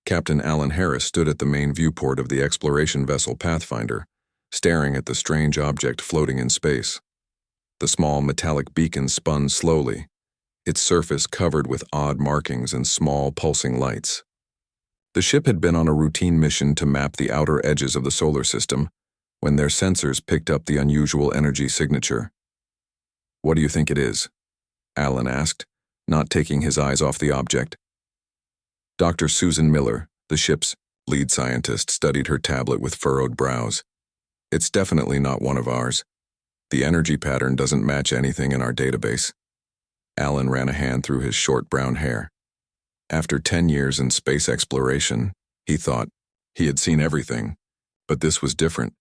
Captain Alan Harris stood at the main viewport of the exploration vessel Pathfinder, staring at the strange object floating in space. The small metallic beacon spun slowly, its surface covered with odd markings and small pulsing lights. The ship had been on a routine mission to map the outer edges of the solar system when their sensors picked up the unusual energy signature. "What do you think it is?" Alan asked, not taking his eyes off the object. Dr. Susan Miller, the ship's lead scientist, studied her tablet with furrowed brows. "It's definitely not one of ours. The energy pattern doesn't match anything in our database." Alan ran a hand through his short brown hair. After 10 years in space exploration, he thought he had seen everything, but this was different.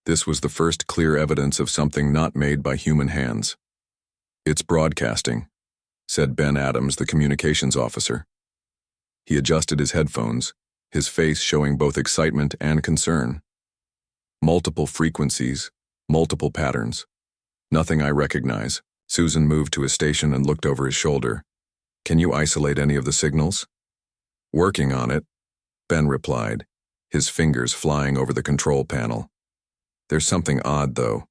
This was the first clear evidence of something not made by human hands. "It's broadcasting," said Ben Adams, the communications officer. He adjusted his headphones, his face showing both excitement and concern. "Multiple frequencies, multiple patterns. Nothing I recognize." Susan moved to his station and looked over his shoulder. "Can you isolate any of the signals?" "Working on it," Ben replied, his fingers flying over the control panel. "There's something odd, though.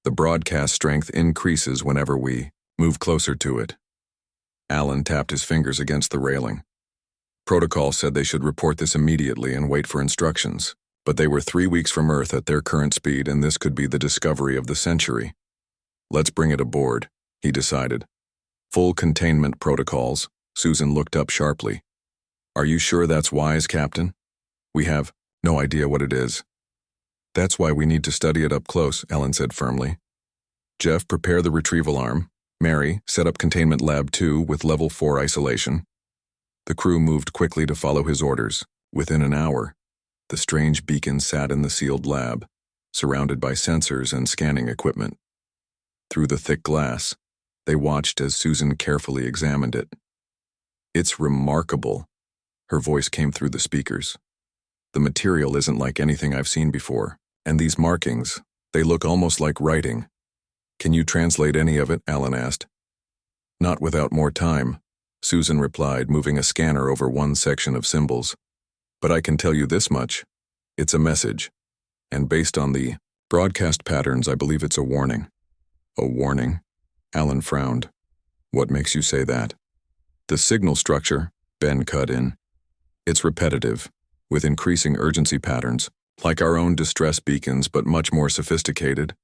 The broadcast strength increases whenever we move closer to it." Alan tapped his fingers against the railing. Protocol said they should report this immediately and wait for instructions, but they were 3 weeks from Earth at their current speed, and this could be the discovery of the century. "Let's bring it aboard," he decided. "Full containment protocols." Susan looked up sharply. "Are you sure that's wise, Captain?" "We have no idea what it is." "That's why we need to study it up close," Ellen said firmly. "Jeff, prepare the retrieval arm. Mary, set up Containment Lab 2 with Level 4 isolation." The crew moved quickly to follow his orders. Within an hour, the strange beacon sat in the sealed lab, surrounded by sensors and scanning equipment. Through the thick glass, they watched as Susan carefully examined it. "It's remarkable," her voice came through the speakers. "The material isn't like anything I've seen before, and these markings, they look almost like writing." "Can you translate any of it?" Alan asked. "Not without more time," Susan replied, moving a scanner over one section of symbols. "But I can tell you this much. It's a message, and based on the broadcast patterns, I believe it's a warning." "A warning?" Alan frowned. "What makes you say that?" "The signal structure," Ben cut in. "It's repetitive, with increasing urgency patterns, like our own distress beacons, but much more sophisticated."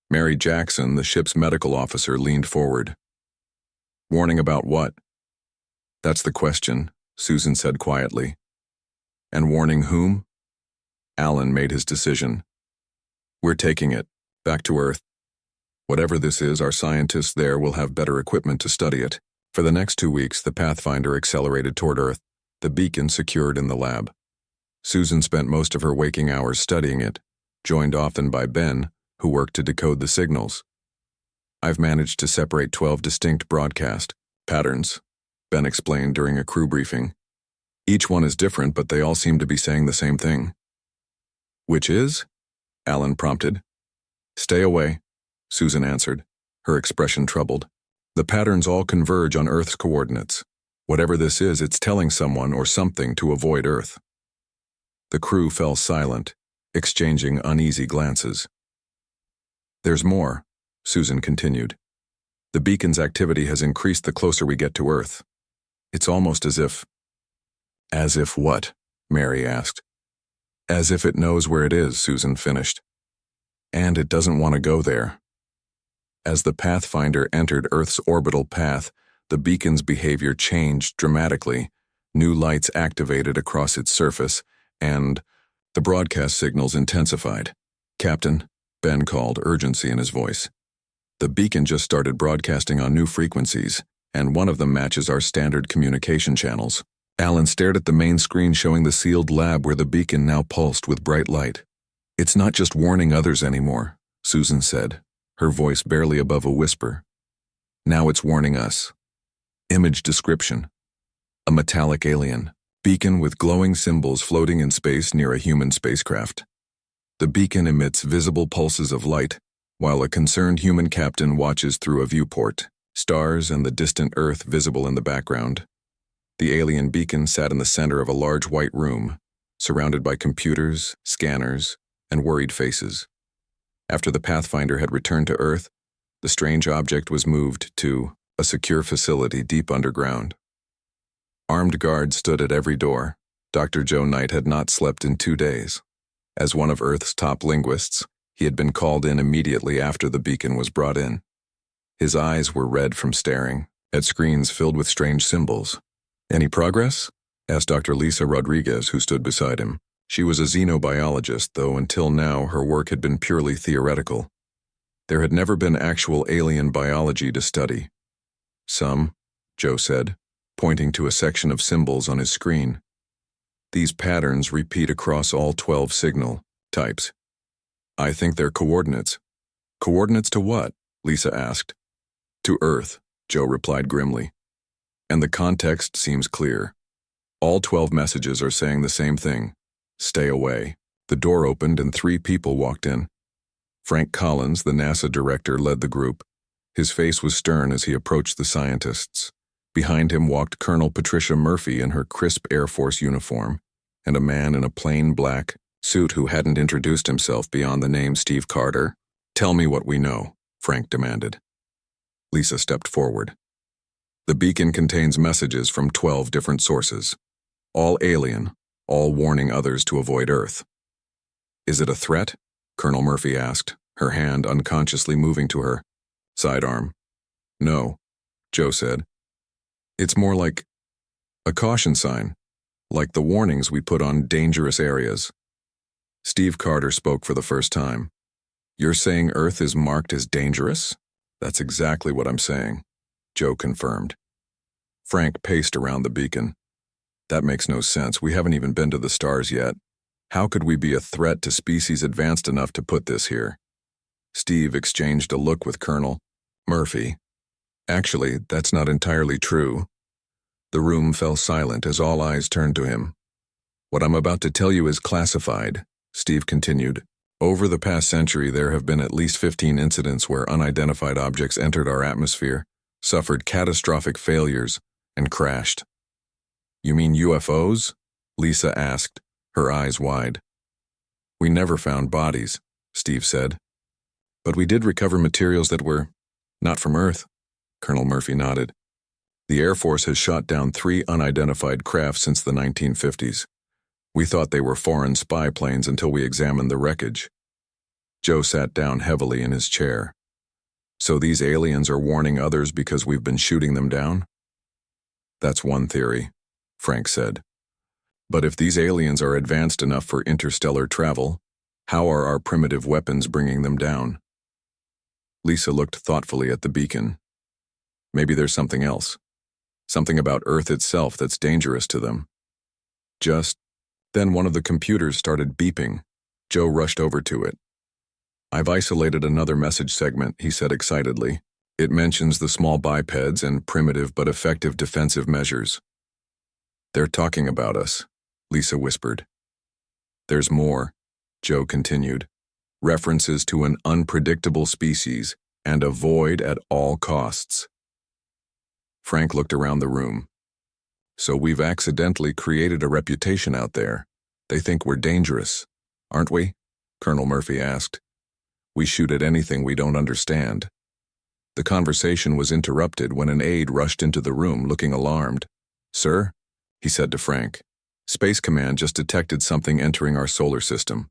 Mary Jackson, the ship's medical officer, leaned forward. "Warning about what?" "That's the question," Susan said quietly. "And warning whom?" Alan made his decision. "We're taking it back to Earth. Whatever this is, our scientists there will have better equipment to study it." For the next 2 weeks, the Pathfinder accelerated toward Earth, the beacon secured in the lab. Susan spent most of her waking hours studying it, joined often by Ben, who worked to decode the signals. "I've managed to separate 12 distinct broadcast patterns," Ben explained during a crew briefing. "Each one is different, but they all seem to be saying the same thing." "Which is?" Alan prompted. "Stay away," Susan answered, her expression troubled. "The patterns all converge on Earth's coordinates. Whatever this is, it's telling someone or something to avoid Earth." The crew fell silent, exchanging uneasy glances. "There's more," Susan continued. "The beacon's activity has increased the closer we get to Earth. It's almost as if—" "As if what?" Mary asked. "As if it knows where it is," Susan finished. "And it doesn't want to go there." As the Pathfinder entered Earth's orbital path, the beacon's behavior changed dramatically. New lights activated across its surface, and the broadcast signals intensified. "Captain," Ben called, urgency in his voice. "The beacon just started broadcasting on new frequencies, and one of them matches our standard communication channels." Alan stared at the main screen showing the sealed lab where the beacon now pulsed with bright light. "It's not just warning others anymore," Susan said, her voice barely above a whisper. "Now it's warning us." Image description: a metallic alien, beacon with glowing symbols floating in space near a human spacecraft. The beacon emits visible pulses of light, while a concerned human captain watches through a viewport, stars and the distant Earth visible in the background. The alien beacon sat in the center of a large white room, surrounded by computers, scanners, and worried faces. After the Pathfinder had returned to Earth, the strange object was moved to a secure facility deep underground. Armed guards stood at every door. Dr. Joe Knight had not slept in 2 days. As one of Earth's top linguists, he had been called in immediately after the beacon was brought in. His eyes were red from staring at screens filled with strange symbols. "Any progress?" asked Dr. Lisa Rodriguez, who stood beside him. She was a xenobiologist, though until now her work had been purely theoretical. There had never been actual alien biology to study. "Some," Joe said, pointing to a section of symbols on his screen. "These patterns repeat across all 12 signal types. I think they're coordinates." "Coordinates to what?" Lisa asked. "To Earth," Joe replied grimly. "And the context seems clear. All 12 messages are saying the same thing. Stay away." The door opened and 3 people walked in. Frank Collins, the NASA director, led the group. His face was stern as he approached the scientists. Behind him walked Colonel Patricia Murphy in her crisp Air Force uniform, and a man in a plain black suit who hadn't introduced himself beyond the name Steve Carter. "Tell me what we know," Frank demanded. Lisa stepped forward. "The beacon contains messages from 12 different sources. All alien, all warning others to avoid Earth." "Is it a threat?" Colonel Murphy asked, her hand unconsciously moving to her sidearm. "No," Joe said. "It's more like a caution sign, like the warnings we put on dangerous areas." Steve Carter spoke for the first time. "You're saying Earth is marked as dangerous?" "That's exactly what I'm saying," Joe confirmed. Frank paced around the beacon. "That makes no sense. We haven't even been to the stars yet. How could we be a threat to species advanced enough to put this here?" Steve exchanged a look with Colonel Murphy. "Actually, that's not entirely true." The room fell silent as all eyes turned to him. "What I'm about to tell you is classified," Steve continued. "Over the past century, there have been at least 15 incidents where unidentified objects entered our atmosphere, suffered catastrophic failures, and crashed." "You mean UFOs?" Lisa asked, her eyes wide. "We never found bodies," Steve said. "But we did recover materials that were not from Earth." Colonel Murphy nodded. "The Air Force has shot down 3 unidentified craft since the 1950s. We thought they were foreign spy planes until we examined the wreckage." Joe sat down heavily in his chair. "So these aliens are warning others because we've been shooting them down?" "That's one theory," Frank said. "But if these aliens are advanced enough for interstellar travel, how are our primitive weapons bringing them down?" Lisa looked thoughtfully at the beacon. "Maybe there's something else. Something about Earth itself that's dangerous to them." Then one of the computers started beeping. Joe rushed over to it. "I've isolated another message segment," he said excitedly. "It mentions the small bipeds and primitive but effective defensive measures." "They're talking about us," Lisa whispered. "There's more," Joe continued. "References to an unpredictable species and avoid at all costs." Frank looked around the room. "So we've accidentally created a reputation out there. They think we're dangerous, aren't we?" Colonel Murphy asked. "We shoot at anything we don't understand." The conversation was interrupted when an aide rushed into the room looking alarmed. "Sir," he said to Frank, "Space Command just detected something entering our solar system.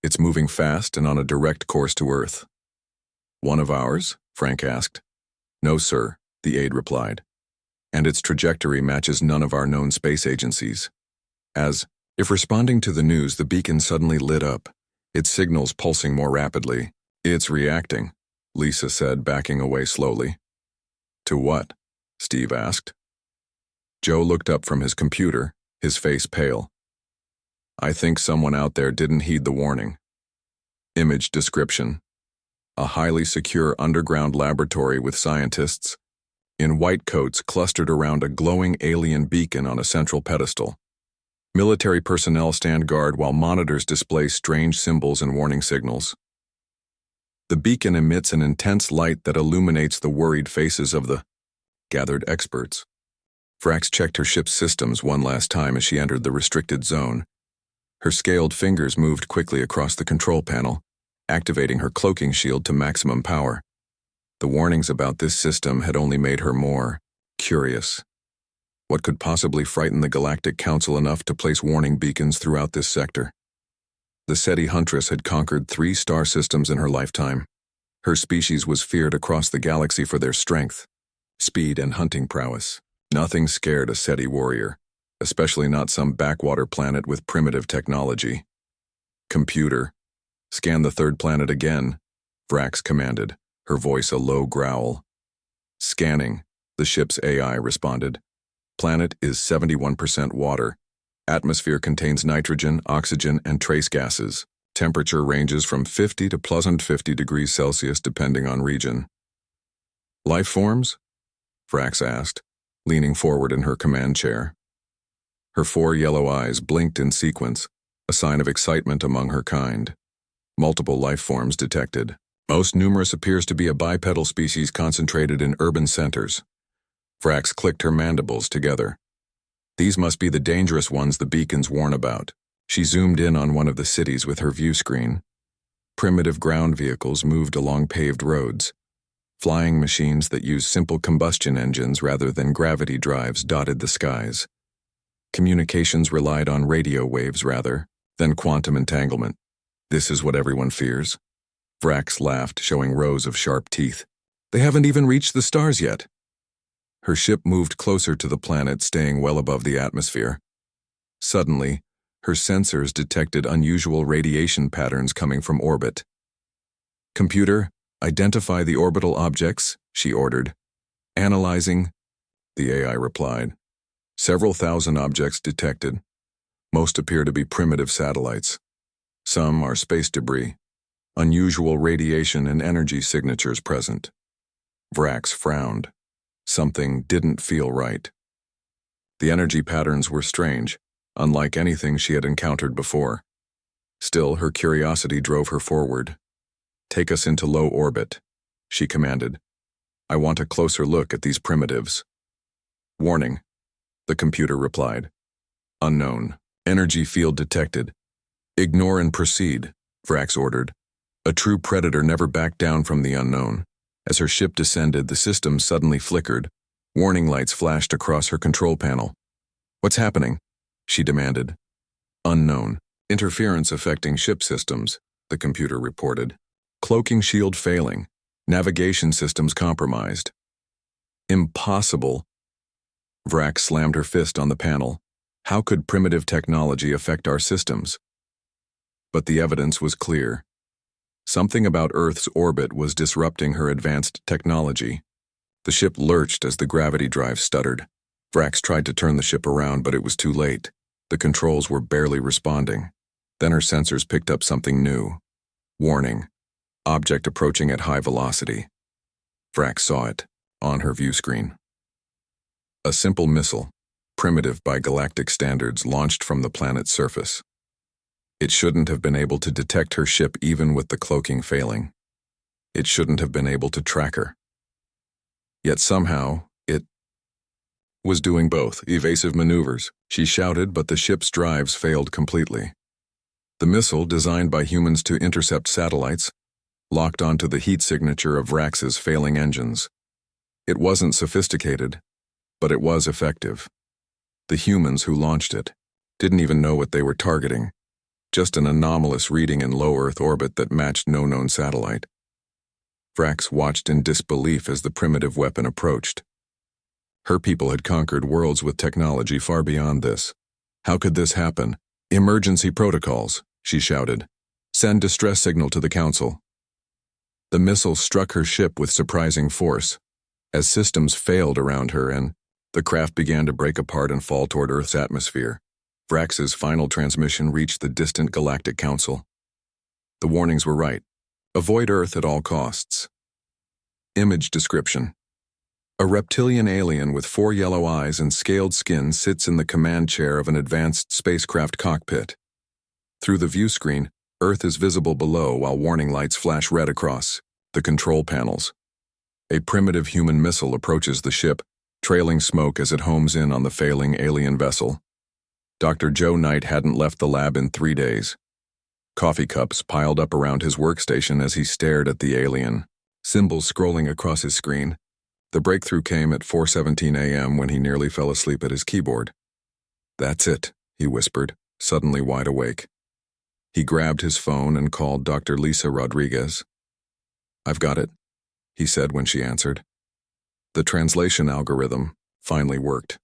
It's moving fast and on a direct course to Earth." "One of ours?" Frank asked. "No, sir," the aide replied. "And its trajectory matches none of our known space agencies." As if responding to the news, the beacon suddenly lit up, its signals pulsing more rapidly. "It's reacting," Lisa said, backing away slowly. "To what?" Steve asked. Joe looked up from his computer, his face pale. "I think someone out there didn't heed the warning." Image description: a highly secure underground laboratory with scientists in white coats clustered around a glowing alien beacon on a central pedestal. Military personnel stand guard while monitors display strange symbols and warning signals. The beacon emits an intense light that illuminates the worried faces of the gathered experts. Vrax checked her ship's systems one last time as she entered the restricted zone. Her scaled fingers moved quickly across the control panel, activating her cloaking shield to maximum power. The warnings about this system had only made her more curious. What could possibly frighten the Galactic Council enough to place warning beacons throughout this sector? The SETI Huntress had conquered 3 star systems in her lifetime. Her species was feared across the galaxy for their strength, speed, and hunting prowess. Nothing scared a SETI warrior, especially not some backwater planet with primitive technology. Computer, scan the 3rd planet again, Vrax commanded, her voice a low growl. Scanning, the ship's AI responded. Planet is 71% water. Atmosphere contains nitrogen, oxygen, and trace gases. Temperature ranges from 50 to +50 degrees Celsius depending on region. Life forms? Vrax asked, leaning forward in her command chair. Her 4 yellow eyes blinked in sequence, a sign of excitement among her kind. Multiple life forms detected. Most numerous appears to be a bipedal species concentrated in urban centers. Vrax clicked her mandibles together. These must be the dangerous ones the beacons warn about. She zoomed in on one of the cities with her view screen. Primitive ground vehicles moved along paved roads. Flying machines that use simple combustion engines rather than gravity drives dotted the skies. Communications relied on radio waves rather than quantum entanglement. This is what everyone fears. Vrax laughed, showing rows of sharp teeth. They haven't even reached the stars yet. Her ship moved closer to the planet, staying well above the atmosphere. Suddenly, her sensors detected unusual radiation patterns coming from orbit. Computer, identify the orbital objects, she ordered. Analyzing, the AI replied. Several thousand objects detected. Most appear to be primitive satellites. Some are space debris. Unusual radiation and energy signatures present. Vrax frowned. Something didn't feel right. The energy patterns were strange, unlike anything she had encountered before. Still, her curiosity drove her forward. Take us into low orbit, she commanded. I want a closer look at these primitives. Warning, the computer replied. Unknown. Energy field detected. Ignore and proceed, Vrax ordered. A true predator never backed down from the unknown. As her ship descended, the system suddenly flickered. Warning lights flashed across her control panel. What's happening? She demanded. Unknown. Interference affecting ship systems, the computer reported. Cloaking shield failing. Navigation systems compromised. Impossible. Vrax slammed her fist on the panel. How could primitive technology affect our systems? But the evidence was clear. Something about Earth's orbit was disrupting her advanced technology. The ship lurched as the gravity drive stuttered. Vrax tried to turn the ship around, but it was too late. The controls were barely responding. Then her sensors picked up something new. Warning. Object approaching at high velocity. Vrax saw it, on her view screen. A simple missile, primitive by galactic standards, launched from the planet's surface. It shouldn't have been able to detect her ship even with the cloaking failing. It shouldn't have been able to track her. Yet somehow, it was doing both evasive maneuvers. She shouted, but the ship's drives failed completely. The missile, designed by humans to intercept satellites, locked onto the heat signature of Vrax's failing engines. It wasn't sophisticated, but it was effective. The humans who launched it didn't even know what they were targeting. Just an anomalous reading in low Earth orbit that matched no known satellite. Vrax watched in disbelief as the primitive weapon approached. Her people had conquered worlds with technology far beyond this. How could this happen? Emergency protocols, she shouted. Send distress signal to the Council. The missile struck her ship with surprising force, as systems failed around her and the craft began to break apart and fall toward Earth's atmosphere. Vrax's final transmission reached the distant Galactic Council. The warnings were right. Avoid Earth at all costs. Image description. A reptilian alien with 4 yellow eyes and scaled skin sits in the command chair of an advanced spacecraft cockpit. Through the view screen, Earth is visible below while warning lights flash red across the control panels. A primitive human missile approaches the ship, trailing smoke as it homes in on the failing alien vessel. Dr. Joe Knight hadn't left the lab in 3 days. Coffee cups piled up around his workstation as he stared at the alien, symbols scrolling across his screen. The breakthrough came at 4:17 a.m. when he nearly fell asleep at his keyboard. "That's it," he whispered, suddenly wide awake. He grabbed his phone and called Dr. Lisa Rodriguez. "I've got it," he said when she answered. "The translation algorithm finally worked.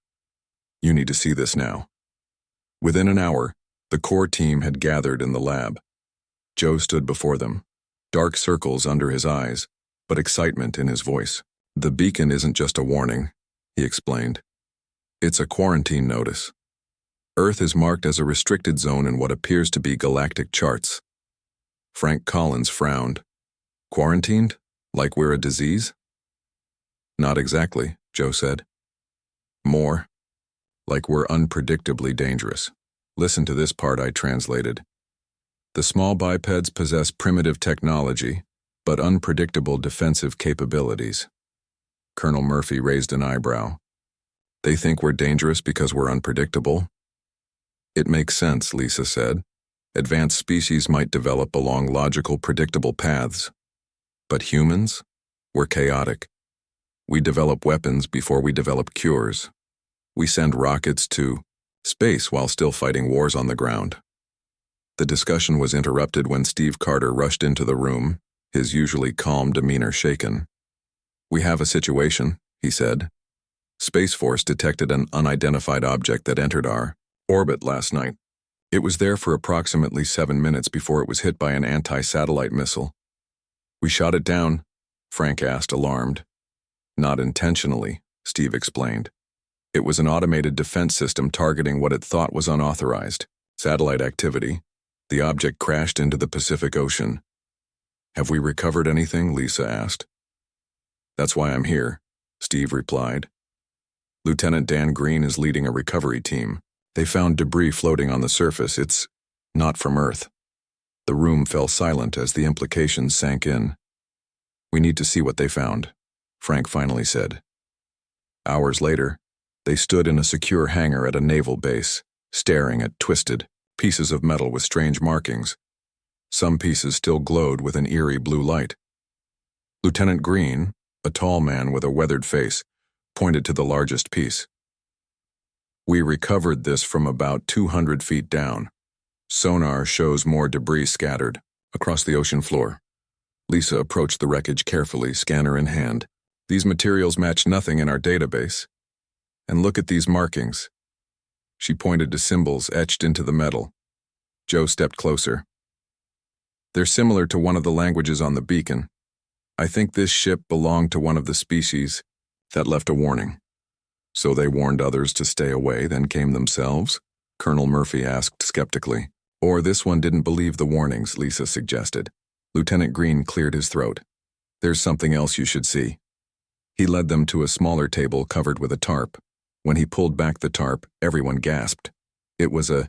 You need to see this now." Within an hour, the core team had gathered in the lab. Joe stood before them, dark circles under his eyes, but excitement in his voice. "The beacon isn't just a warning," he explained. "It's a quarantine notice. Earth is marked as a restricted zone in what appears to be galactic charts." Frank Collins frowned. "Quarantined? Like we're a disease?" "Not exactly," Joe said. "More, like we're unpredictably dangerous. Listen to this part I translated. The small bipeds possess primitive technology, but unpredictable defensive capabilities." Colonel Murphy raised an eyebrow. "They think we're dangerous because we're unpredictable?" "It makes sense," Lisa said. "Advanced species might develop along logical, predictable paths. But humans? We're chaotic. We develop weapons before we develop cures. We send rockets to space while still fighting wars on the ground." The discussion was interrupted when Steve Carter rushed into the room, his usually calm demeanor shaken. "We have a situation," he said. "Space Force detected an unidentified object that entered our orbit last night. It was there for approximately 7 minutes before it was hit by an anti-satellite missile. We shot it down," Frank asked, alarmed. "Not intentionally," Steve explained. "It was an automated defense system targeting what it thought was unauthorized satellite activity. The object crashed into the Pacific Ocean." "Have we recovered anything?" Lisa asked. "That's why I'm here," Steve replied. "Lieutenant Dan Green is leading a recovery team. They found debris floating on the surface. It's not from Earth." The room fell silent as the implications sank in. "We need to see what they found," Frank finally said. Hours later, they stood in a secure hangar at a naval base, staring at twisted pieces of metal with strange markings. Some pieces still glowed with an eerie blue light. Lieutenant Green, a tall man with a weathered face, pointed to the largest piece. "We recovered this from about 200 feet down. Sonar shows more debris scattered across the ocean floor." Lisa approached the wreckage carefully, scanner in hand. "These materials match nothing in our database. And look at these markings." She pointed to symbols etched into the metal. Joe stepped closer. "They're similar to one of the languages on the beacon. I think this ship belonged to one of the species that left a warning." "So they warned others to stay away, then came themselves?" Colonel Murphy asked skeptically. "Or this one didn't believe the warnings," Lisa suggested. Lieutenant Green cleared his throat. "There's something else you should see." He led them to a smaller table covered with a tarp. When he pulled back the tarp, everyone gasped. It was a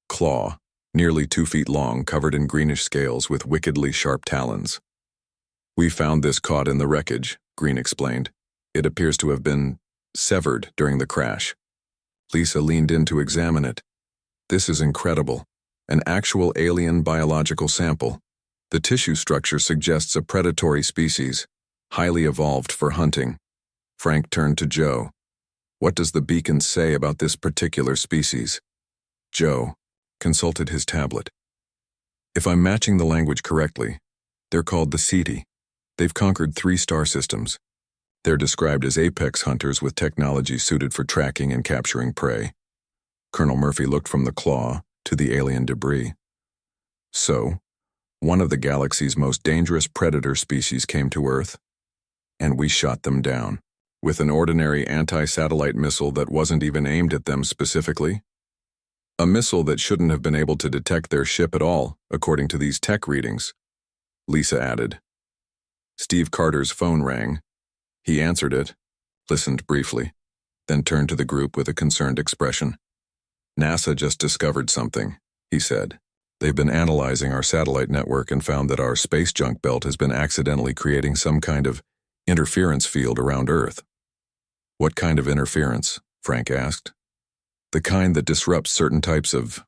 claw, nearly 2 feet long, covered in greenish scales with wickedly sharp talons. "We found this caught in the wreckage," Green explained. "It appears to have been severed during the crash." Lisa leaned in to examine it. "This is incredible. An actual alien biological sample. The tissue structure suggests a predatory species, highly evolved for hunting." Frank turned to Joe. "What does the beacon say about this particular species?" Joe consulted his tablet. "If I'm matching the language correctly, they're called the Ceti. They've conquered 3 star systems. They're described as apex hunters with technology suited for tracking and capturing prey." Colonel Murphy looked from the claw to the alien debris. "So, one of the galaxy's most dangerous predator species came to Earth, and we shot them down. With an ordinary anti-satellite missile that wasn't even aimed at them specifically? A missile that shouldn't have been able to detect their ship at all, according to these tech readings," Lisa added. Steve Carter's phone rang. He answered it, listened briefly, then turned to the group with a concerned expression. "NASA just discovered something," he said. "They've been analyzing our satellite network and found that our space junk belt has been accidentally creating some kind of interference field around Earth." What kind of interference? Frank asked. The kind that disrupts certain types of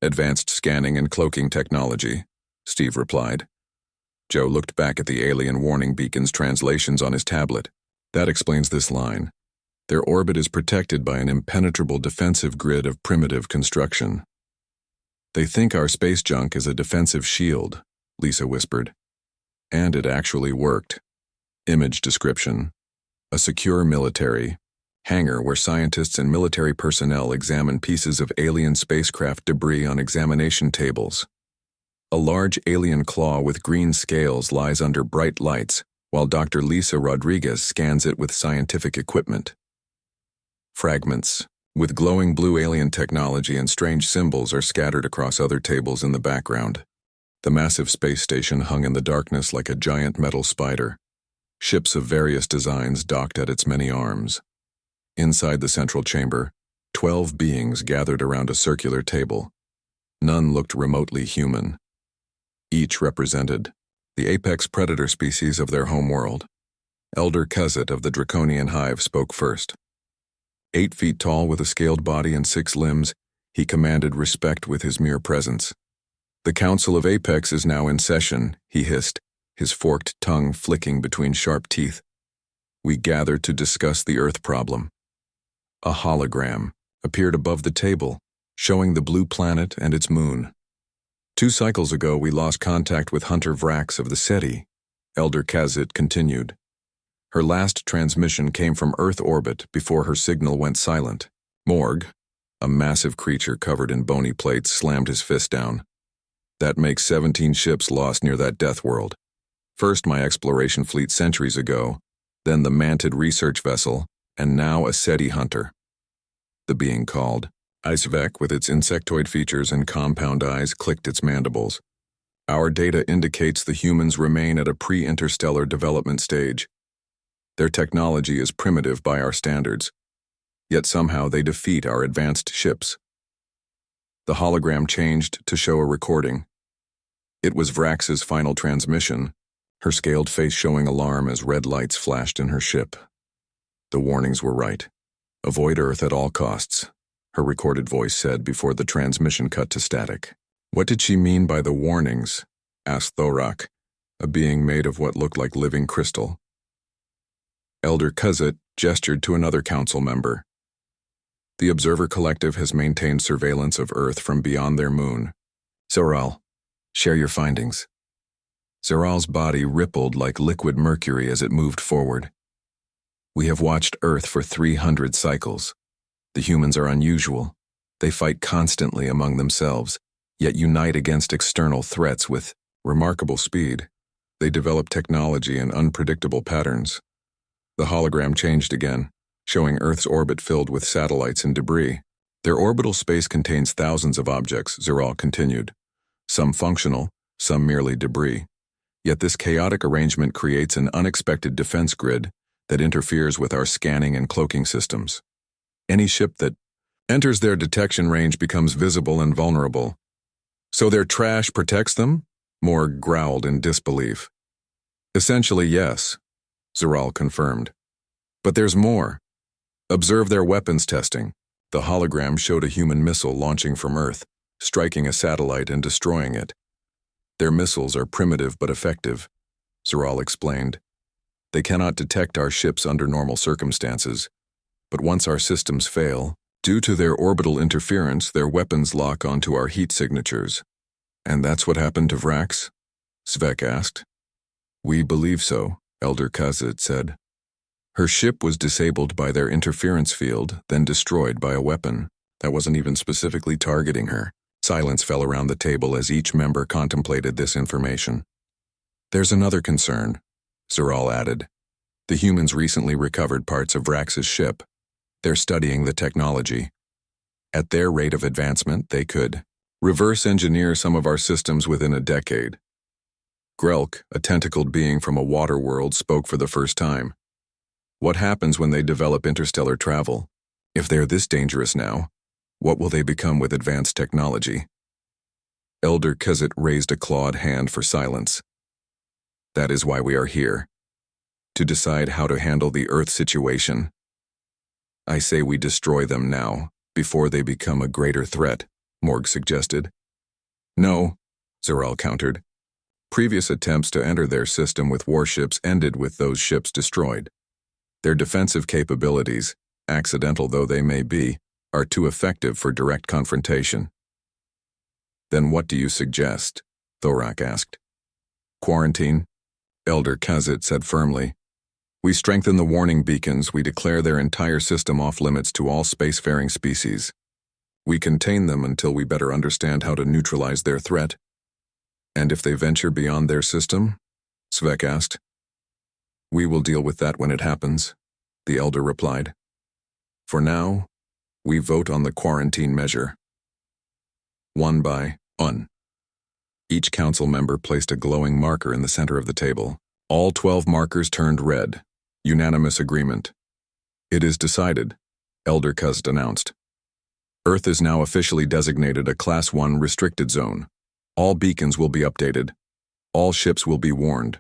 advanced scanning and cloaking technology, Steve replied. Joe looked back at the alien warning beacon's translations on his tablet. That explains this line. Their orbit is protected by an impenetrable defensive grid of primitive construction. They think our space junk is a defensive shield, Lisa whispered. And it actually worked. Image description. A secure military hangar where scientists and military personnel examine pieces of alien spacecraft debris on examination tables. A large alien claw with green scales lies under bright lights, while Dr. Lisa Rodriguez scans it with scientific equipment. Fragments, with glowing blue alien technology and strange symbols, are scattered across other tables in the background. The massive space station hung in the darkness like a giant metal spider. Ships of various designs docked at its many arms. Inside the central chamber, 12 beings gathered around a circular table. None looked remotely human. Each represented the apex predator species of their homeworld. Elder Cuzzet of the Draconian Hive spoke first. 8 feet tall with a scaled body and 6 limbs, he commanded respect with his mere presence. The Council of Apex is now in session, he hissed, his forked tongue flicking between sharp teeth. We gather to discuss the Earth problem. A hologram appeared above the table, showing the blue planet and its moon. 2 cycles ago, we lost contact with Hunter Vrax of the SETI, Elder Kazit continued. Her last transmission came from Earth orbit before her signal went silent. Morg, a massive creature covered in bony plates, slammed his fist down. That makes 17 ships lost near that death world. First my exploration fleet centuries ago, then the manted research vessel, and now a SETI hunter. The being called Icevek, with its insectoid features and compound eyes, clicked its mandibles. Our data indicates the humans remain at a pre-interstellar development stage. Their technology is primitive by our standards, yet somehow they defeat our advanced ships. The hologram changed to show a recording. It was Vrax's final transmission, her scaled face showing alarm as red lights flashed in her ship. The warnings were right. Avoid Earth at all costs, her recorded voice said before the transmission cut to static. What did she mean by the warnings? Asked Thorak, a being made of what looked like living crystal. Elder Cuzzet gestured to another council member. The Observer Collective has maintained surveillance of Earth from beyond their moon. Zoral, share your findings. Zoral's body rippled like liquid mercury as it moved forward. We have watched Earth for 300 cycles. The humans are unusual. They fight constantly among themselves, yet unite against external threats with remarkable speed. They develop technology in unpredictable patterns. The hologram changed again, showing Earth's orbit filled with satellites and debris. Their orbital space contains thousands of objects, Zoral continued. Some functional, some merely debris. Yet this chaotic arrangement creates an unexpected defense grid that interferes with our scanning and cloaking systems. Any ship that enters their detection range becomes visible and vulnerable. So their trash protects them? Morg growled in disbelief. Essentially, yes, Zoral confirmed. But there's more. Observe their weapons testing. The hologram showed a human missile launching from Earth, striking a satellite and destroying it. Their missiles are primitive but effective, Zoral explained. They cannot detect our ships under normal circumstances, but once our systems fail, due to their orbital interference, their weapons lock onto our heat signatures. And that's what happened to Vrax? Svek asked. We believe so, Elder Kazit said. Her ship was disabled by their interference field, then destroyed by a weapon that wasn't even specifically targeting her. Silence fell around the table as each member contemplated this information. There's another concern, Zoral added. The humans recently recovered parts of Vrax's ship. They're studying the technology. At their rate of advancement, they could reverse engineer some of our systems within a decade. Grelk, a tentacled being from a water world, spoke for the first time. What happens when they develop interstellar travel? If they're this dangerous now, what will they become with advanced technology? Elder Kazit raised a clawed hand for silence. That is why we are here. To decide how to handle the Earth situation. I say we destroy them now, before they become a greater threat, Morg suggested. No, Zarel countered. Previous attempts to enter their system with warships ended with those ships destroyed. Their defensive capabilities, accidental though they may be, are too effective for direct confrontation. Then what do you suggest? Thorak asked. Quarantine, Elder Kazit said firmly. We strengthen the warning beacons, we declare their entire system off-limits to all spacefaring species. We contain them until we better understand how to neutralize their threat. And if they venture beyond their system? Svek asked. We will deal with that when it happens, the Elder replied. For now, we vote on the quarantine measure. 1 by 1. Each council member placed a glowing marker in the center of the table. All 12 markers turned red. Unanimous agreement. It is decided, Elder Kuzd announced. Earth is now officially designated a Class 1 restricted zone. All beacons will be updated. All ships will be warned.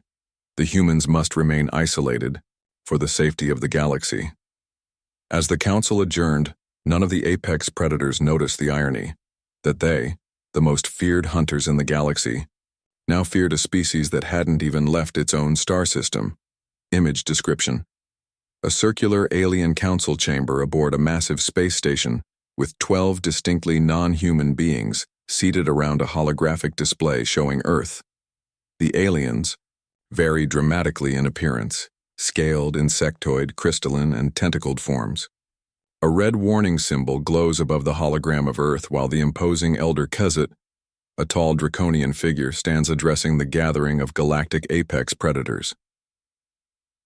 The humans must remain isolated for the safety of the galaxy. As the council adjourned, none of the apex predators noticed the irony that they, the most feared hunters in the galaxy, now feared a species that hadn't even left its own star system. Image description. A circular alien council chamber aboard a massive space station with 12 distinctly non-human beings seated around a holographic display showing Earth. The aliens vary dramatically in appearance, scaled, insectoid, crystalline, and tentacled forms. A red warning symbol glows above the hologram of Earth while the imposing Elder Kuzit, a tall draconian figure, stands addressing the gathering of galactic apex predators.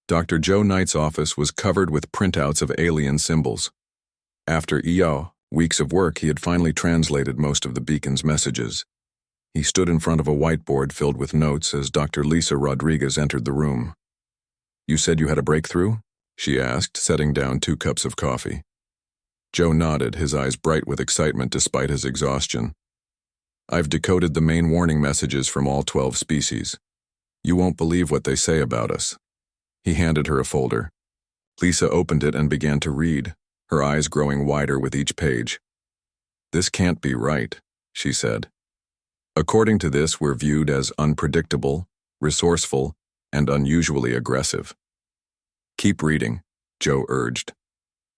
Dr. Joe Knight's office was covered with printouts of alien symbols. After weeks of work, he had finally translated most of the beacon's messages. He stood in front of a whiteboard filled with notes as Dr. Lisa Rodriguez entered the room. You said you had a breakthrough? She asked, setting down 2 cups of coffee. Joe nodded, his eyes bright with excitement despite his exhaustion. I've decoded the main warning messages from all 12 species. You won't believe what they say about us. He handed her a folder. Lisa opened it and began to read, her eyes growing wider with each page. This can't be right, she said. According to this, we're viewed as unpredictable, resourceful, and unusually aggressive. Keep reading, Joe urged.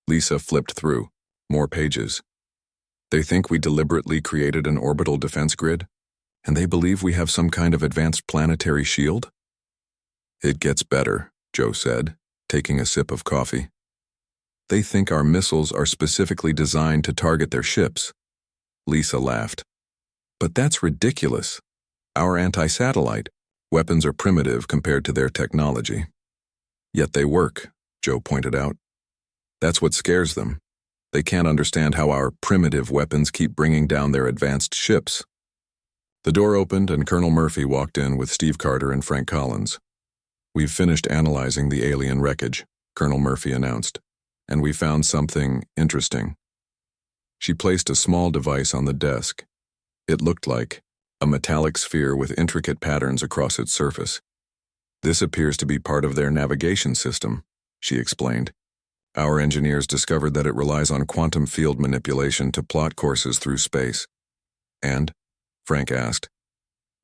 Lisa flipped through. More pages. They think we deliberately created an orbital defense grid, and they believe we have some kind of advanced planetary shield? It gets better, Joe said, taking a sip of coffee. They think our missiles are specifically designed to target their ships. Lisa laughed. But that's ridiculous. Our anti-satellite weapons are primitive compared to their technology. Yet they work, Joe pointed out. That's what scares them. They can't understand how our primitive weapons keep bringing down their advanced ships. The door opened and Colonel Murphy walked in with Steve Carter and Frank Collins. We've finished analyzing the alien wreckage, Colonel Murphy announced, and we found something interesting. She placed a small device on the desk. It looked like a metallic sphere with intricate patterns across its surface. This appears to be part of their navigation system, she explained. Our engineers discovered that it relies on quantum field manipulation to plot courses through space. And? Frank asked.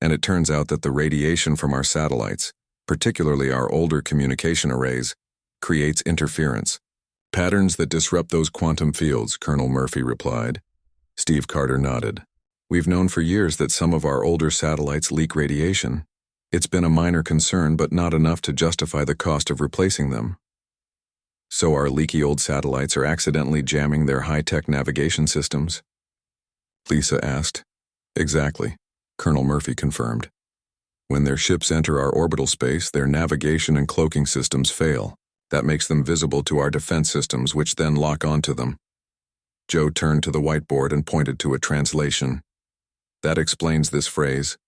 And it turns out that the radiation from our satellites, particularly our older communication arrays, creates interference. Patterns that disrupt those quantum fields, Colonel Murphy replied. Steve Carter nodded. We've known for years that some of our older satellites leak radiation. It's been a minor concern, but not enough to justify the cost of replacing them. So our leaky old satellites are accidentally jamming their high-tech navigation systems? Lisa asked. Exactly, Colonel Murphy confirmed. When their ships enter our orbital space, their navigation and cloaking systems fail. That makes them visible to our defense systems, which then lock onto them. Joe turned to the whiteboard and pointed to a translation. That explains this phrase.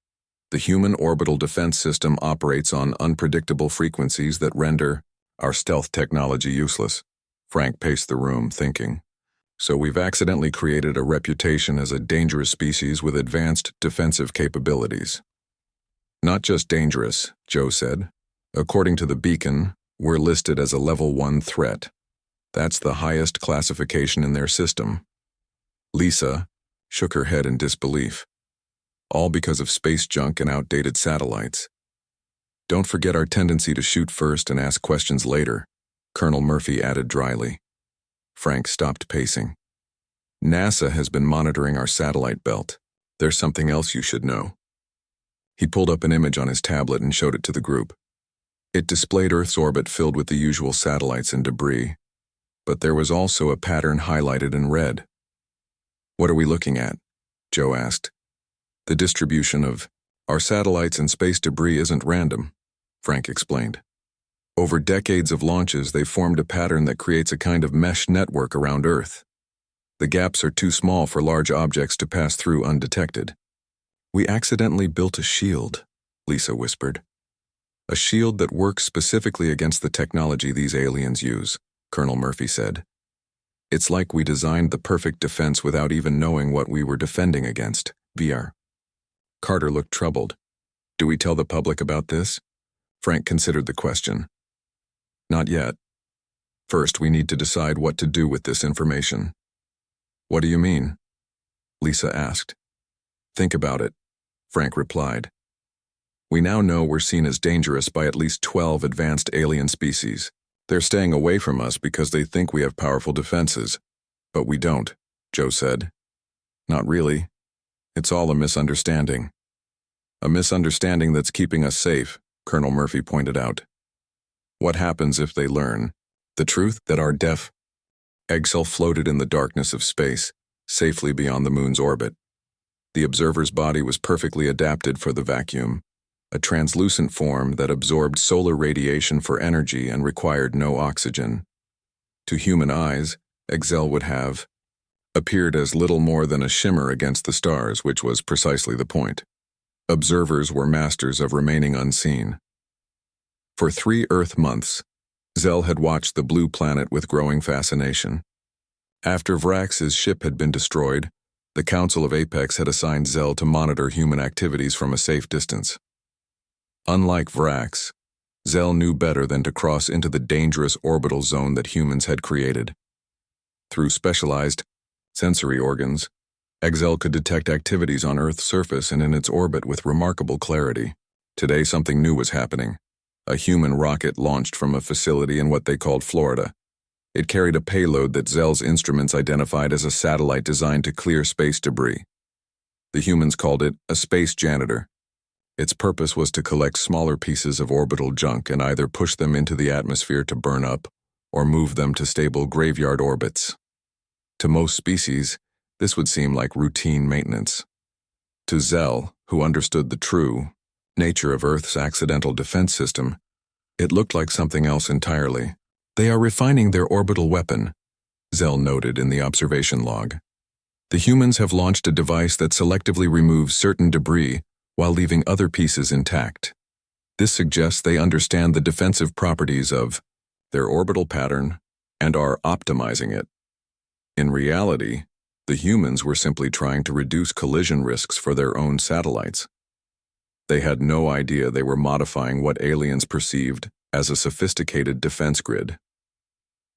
The human orbital defense system operates on unpredictable frequencies that render our stealth technology useless. Frank paced the room, thinking. So we've accidentally created a reputation as a dangerous species with advanced defensive capabilities. Not just dangerous, Joe said. According to the beacon, we're listed as a level 1 threat. That's the highest classification in their system. Lisa shook her head in disbelief. All because of space junk and outdated satellites. Don't forget our tendency to shoot first and ask questions later, Colonel Murphy added dryly. Frank stopped pacing. NASA has been monitoring our satellite belt. There's something else you should know. He pulled up an image on his tablet and showed it to the group. It displayed Earth's orbit filled with the usual satellites and debris, but there was also a pattern highlighted in red. What are we looking at? Joe asked. The distribution of our satellites and space debris isn't random, Frank explained. Over decades of launches, they've formed a pattern that creates a kind of mesh network around Earth. The gaps are too small for large objects to pass through undetected. We accidentally built a shield, Lisa whispered. A shield that works specifically against the technology these aliens use, Colonel Murphy said. It's like we designed the perfect defense without even knowing what we were defending against, VR. Carter looked troubled. Do we tell the public about this? Frank considered the question. Not yet. First, we need to decide what to do with this information. What do you mean? Lisa asked. Think about it, Frank replied. We now know we're seen as dangerous by at least 12 advanced alien species. They're staying away from us because they think we have powerful defenses. But we don't, Joe said. Not really. It's all a misunderstanding. A misunderstanding that's keeping us safe, Colonel Murphy pointed out. What happens if they learn the truth that our Eggcell floated in the darkness of space, safely beyond the moon's orbit. The observer's body was perfectly adapted for the vacuum, a translucent form that absorbed solar radiation for energy and required no oxygen. To human eyes, Eggcell would have appeared as little more than a shimmer against the stars, which was precisely the point. Observers were masters of remaining unseen. For 3 Earth months, Zell had watched the blue planet with growing fascination. After Vrax's ship had been destroyed, the Council of Apex had assigned Zell to monitor human activities from a safe distance. Unlike Vrax, Zell knew better than to cross into the dangerous orbital zone that humans had created. Through specialized sensory organs, Eggcell could detect activities on Earth's surface and in its orbit with remarkable clarity. Today something new was happening. A human rocket launched from a facility in what they called Florida. It carried a payload that Zell's instruments identified as a satellite designed to clear space debris. The humans called it a space janitor. Its purpose was to collect smaller pieces of orbital junk and either push them into the atmosphere to burn up or move them to stable graveyard orbits. To most species, this would seem like routine maintenance. To Zell, who understood the true nature of Earth's accidental defense system, it looked like something else entirely. They are refining their orbital weapon, Zell noted in the observation log. The humans have launched a device that selectively removes certain debris while leaving other pieces intact. This suggests they understand the defensive properties of their orbital pattern and are optimizing it. In reality, the humans were simply trying to reduce collision risks for their own satellites. They had no idea they were modifying what aliens perceived as a sophisticated defense grid.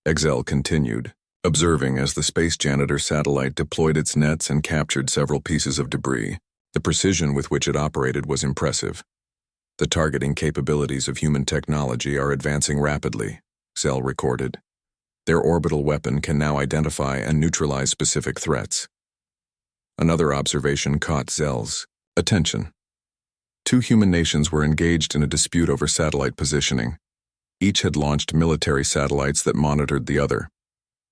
Eggcell continued, observing as the space janitor satellite deployed its nets and captured several pieces of debris. The precision with which it operated was impressive. The targeting capabilities of human technology are advancing rapidly, Zell recorded. Their orbital weapon can now identify and neutralize specific threats. Another observation caught Zell's attention. 2 human nations were engaged in a dispute over satellite positioning. Each had launched military satellites that monitored the other.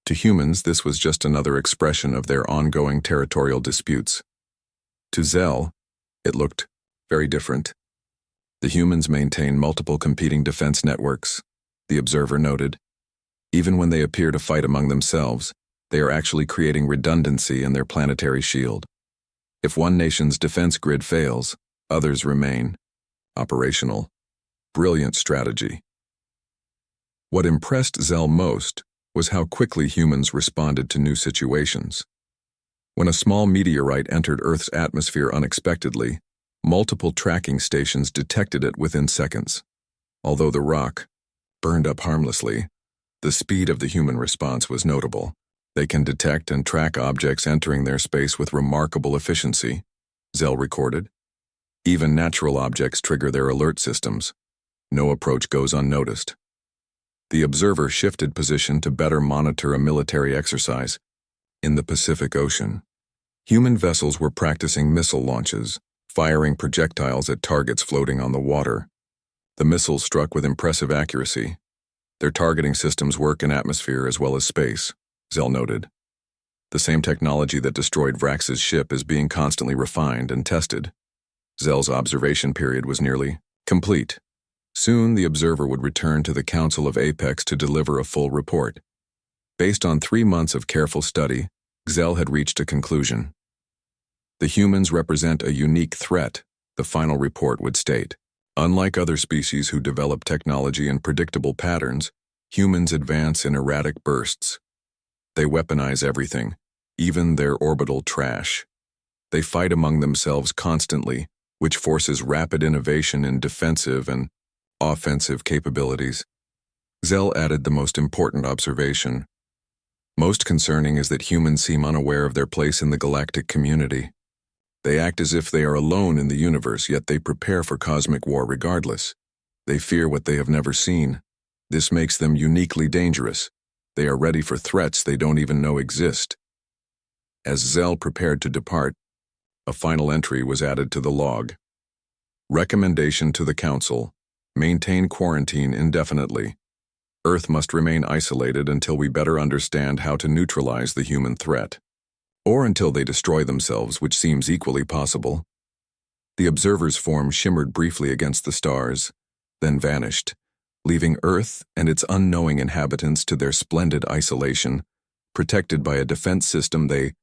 To humans, this was just another expression of their ongoing territorial disputes. To Zell, it looked very different. The humans maintain multiple competing defense networks, the observer noted. Even when they appear to fight among themselves, they are actually creating redundancy in their planetary shield. If one nation's defense grid fails, others remain. Operational. Brilliant strategy. What impressed Zell most was how quickly humans responded to new situations. When a small meteorite entered Earth's atmosphere unexpectedly, multiple tracking stations detected it within seconds. Although the rock burned up harmlessly, The speed of the human response was notable. They can detect and track objects entering their space with remarkable efficiency, Zell recorded. Even natural objects trigger their alert systems. No approach goes unnoticed. The observer shifted position to better monitor a military exercise. In the Pacific Ocean, human vessels were practicing missile launches, firing projectiles at targets floating on the water. The missiles struck with impressive accuracy. Their targeting systems work in atmosphere as well as space, Zell noted. The same technology that destroyed Vrax's ship is being constantly refined and tested. Zell's observation period was nearly complete. Soon, the observer would return to the Council of Apex to deliver a full report. Based on 3 months of careful study, Zell had reached a conclusion. The humans represent a unique threat, the final report would state. Unlike other species who develop technology in predictable patterns, humans advance in erratic bursts. They weaponize everything, even their orbital trash. They fight among themselves constantly, which forces rapid innovation in defensive and offensive capabilities. Zell added the most important observation. Most concerning is that humans seem unaware of their place in the galactic community. They act as if they are alone in the universe, yet they prepare for cosmic war regardless. They fear what they have never seen. This makes them uniquely dangerous. They are ready for threats they don't even know exist. As Zell prepared to depart, a final entry was added to the log. Recommendation to the Council: maintain quarantine indefinitely. Earth must remain isolated until we better understand how to neutralize the human threat. Or until they destroy themselves, which seems equally possible. The observer's form shimmered briefly against the stars, then vanished, leaving Earth and its unknowing inhabitants to their splendid isolation, protected by a defense system they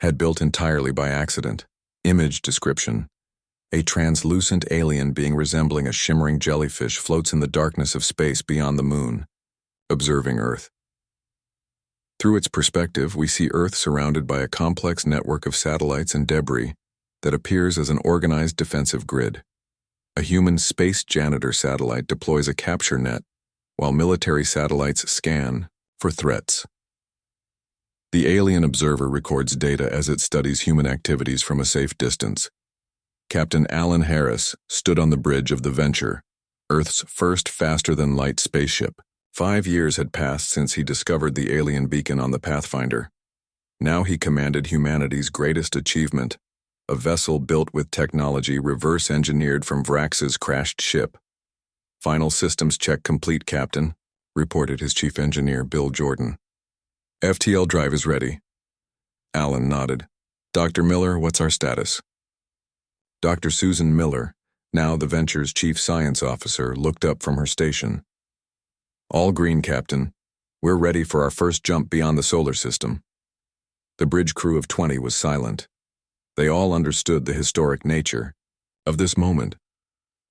had built entirely by accident. Image description: a translucent alien being resembling a shimmering jellyfish floats in the darkness of space beyond the moon, observing Earth. Through its perspective, we see Earth surrounded by a complex network of satellites and debris that appears as an organized defensive grid. A human space janitor satellite deploys a capture net, while military satellites scan for threats. The alien observer records data as it studies human activities from a safe distance. Captain Alan Harris stood on the bridge of the Venture, Earth's first faster-than-light spaceship. 5 years had passed since he discovered the alien beacon on the Pathfinder. Now he commanded humanity's greatest achievement, a vessel built with technology reverse-engineered from Vrax's crashed ship. "Final systems check complete, Captain," reported his chief engineer, Bill Jordan. "FTL drive is ready." Alan nodded. "Dr. Miller, what's our status?" Dr. Susan Miller, now the Venture's chief science officer, looked up from her station. "All green, Captain. We're ready for our first jump beyond the solar system." The bridge crew of 20 was silent. They all understood the historic nature of this moment.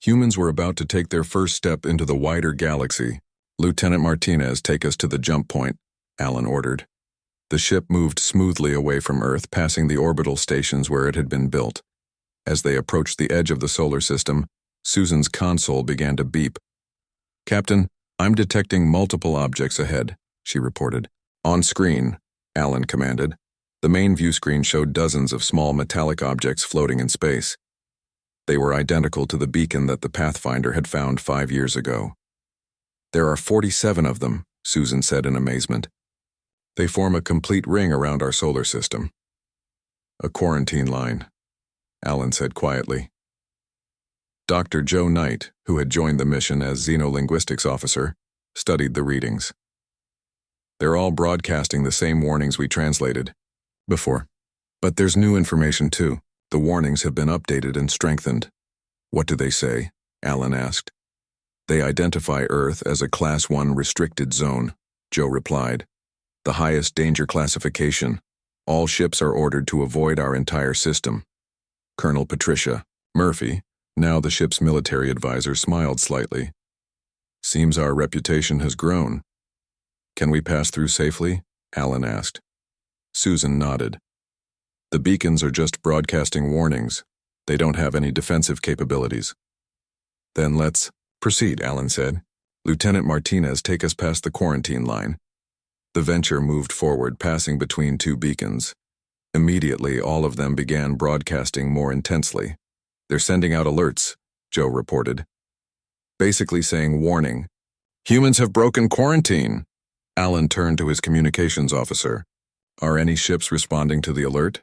Humans were about to take their first step into the wider galaxy. "Lieutenant Martinez, take us to the jump point," Alan ordered. The ship moved smoothly away from Earth, passing the orbital stations where it had been built. As they approached the edge of the solar system, Susan's console began to beep. "Captain, I'm detecting multiple objects ahead," she reported. "On screen," Alan commanded. The main view screen showed dozens of small metallic objects floating in space. They were identical to the beacon that the Pathfinder had found 5 years ago. "There are 47 of them," Susan said in amazement. "They form a complete ring around our solar system." "A quarantine line," Alan said quietly. Dr. Joe Knight, who had joined the mission as xenolinguistics officer, studied the readings. "They're all broadcasting the same warnings we translated before. But there's new information too. The warnings have been updated and strengthened." "What do they say?" Alan asked. "They identify Earth as a Class 1 restricted zone," Joe replied. "The highest danger classification. All ships are ordered to avoid our entire system." Colonel Patricia Murphy, now the ship's military advisor, smiled slightly. "Seems our reputation has grown." "Can we pass through safely?" Alan asked. Susan nodded. "The beacons are just broadcasting warnings. They don't have any defensive capabilities." "Then let's proceed," Alan said. Lieutenant Martinez, take us past the quarantine line. The Venture moved forward, passing between two beacons. Immediately, all of them began broadcasting more intensely. They're sending out alerts, Joe reported. Basically saying, warning. Humans have broken quarantine. Alan turned to his communications officer. Are any ships responding to the alert?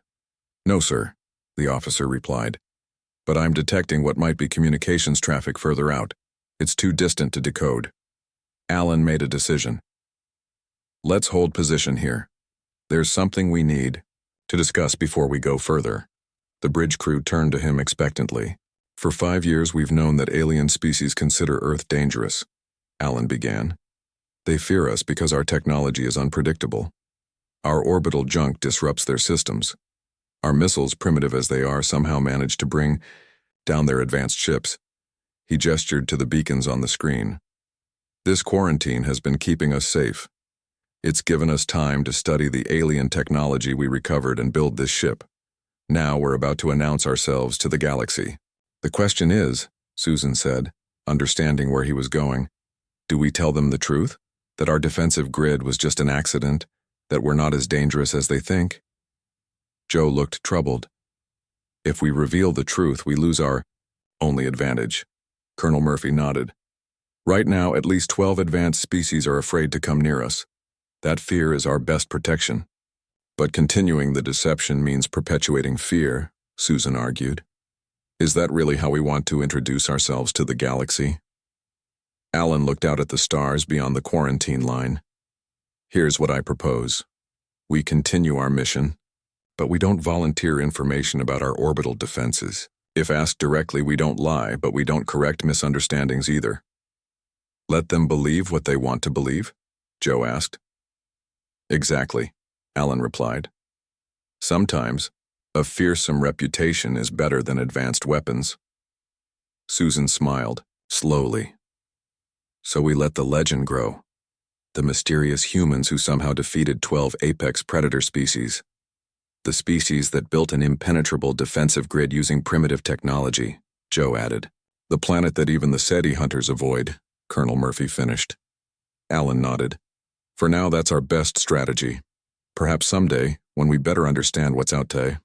No, sir, the officer replied. But I'm detecting what might be communications traffic further out. It's too distant to decode. Alan made a decision. Let's hold position here. There's something we need to discuss before we go further. The bridge crew turned to him expectantly. For 5 years we've known that alien species consider Earth dangerous, Alan began. They fear us because our technology is unpredictable. Our orbital junk disrupts their systems. Our missiles, primitive as they are, somehow manage to bring down their advanced ships. He gestured to the beacons on the screen. This quarantine has been keeping us safe. It's given us time to study the alien technology we recovered and build this ship. Now we're about to announce ourselves to the galaxy. The question is, Susan said, understanding where he was going, do we tell them the truth? That our defensive grid was just an accident? That we're not as dangerous as they think? Joe looked troubled. If we reveal the truth, we lose our only advantage. Colonel Murphy nodded. Right now, at least 12 advanced species are afraid to come near us. That fear is our best protection. But continuing the deception means perpetuating fear, Susan argued. Is that really how we want to introduce ourselves to the galaxy? Alan looked out at the stars beyond the quarantine line. Here's what I propose. We continue our mission, but we don't volunteer information about our orbital defenses. If asked directly, we don't lie, but we don't correct misunderstandings either. Let them believe what they want to believe? Joe asked. Exactly, Alan replied. Sometimes, a fearsome reputation is better than advanced weapons. Susan smiled, slowly. So we let the legend grow. The mysterious humans who somehow defeated 12 apex predator species. The species that built an impenetrable defensive grid using primitive technology, Joe added. The planet that even the SETI hunters avoid, Colonel Murphy finished. Alan nodded. For now, that's our best strategy. Perhaps someday, when we better understand what's out there,